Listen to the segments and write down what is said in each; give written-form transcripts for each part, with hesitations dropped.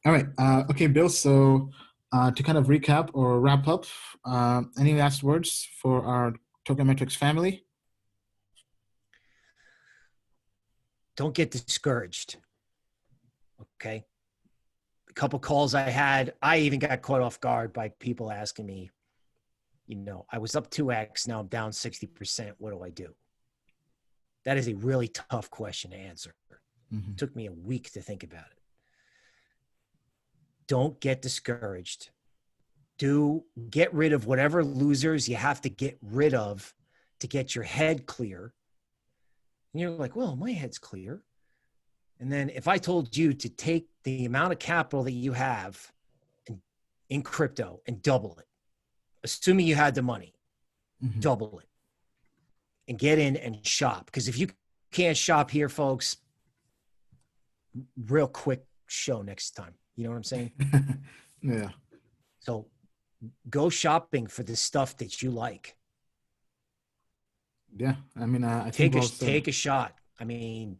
All right. Okay, Bill. So to kind of recap or wrap up, any last words for our Token Metrics family? Don't get discouraged. Okay. A couple calls I had, I even got caught off guard by people asking me, I was up 2x, now I'm down 60%. What do I do? That is a really tough question to answer. Mm-hmm. It took me a week to think about it. Don't get discouraged. Get rid of whatever losers you have to get rid of to get your head clear. And you're like, well, my head's clear. And then if I told you to take the amount of capital that you have in crypto and double it, assuming you had the money, Mm-hmm. double it and get in and shop. Because if you can't shop here, folks, real quick show next time. You know what I'm saying? Yeah. So go shopping for the stuff that you like. Yeah. I mean, I think take a shot. I mean,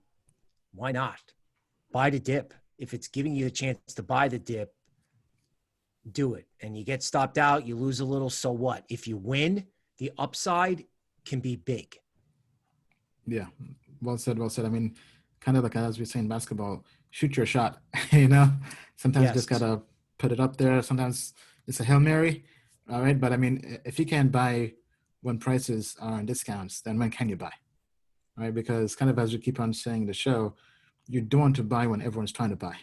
why not? Buy the dip. If it's giving you a chance to buy the dip, do it. And you get stopped out, you lose a little, so what? If you win, the upside can be big. Yeah. Well said. Well said. I mean, kind of like as we say in basketball, shoot your shot. Sometimes Yes. you just gotta put it up there. Sometimes it's a Hail Mary. All right. But I mean, if you can't buy when prices are on discounts, then when can you buy? Right? Because kind of as we keep on saying in the show, you don't want to buy when everyone's trying to buy,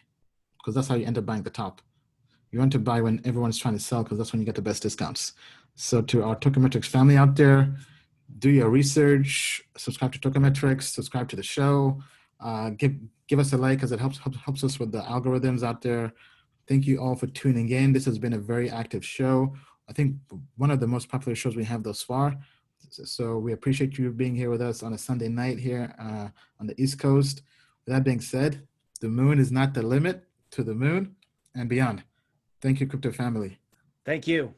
because that's how you end up buying the top. You want to buy when everyone's trying to sell, because that's when you get the best discounts. So to our Token Metrics family out there, do your research, subscribe to Token Metrics, subscribe to the show, give us a like, because it helps us with the algorithms out there. Thank you all for tuning in. This has been a very active show. I think one of the most popular shows we have thus far. So we appreciate you being here with us on a Sunday night here on the East Coast. With that being said, the moon is not the limit, to the moon and beyond. Thank you, Crypto family. Thank you.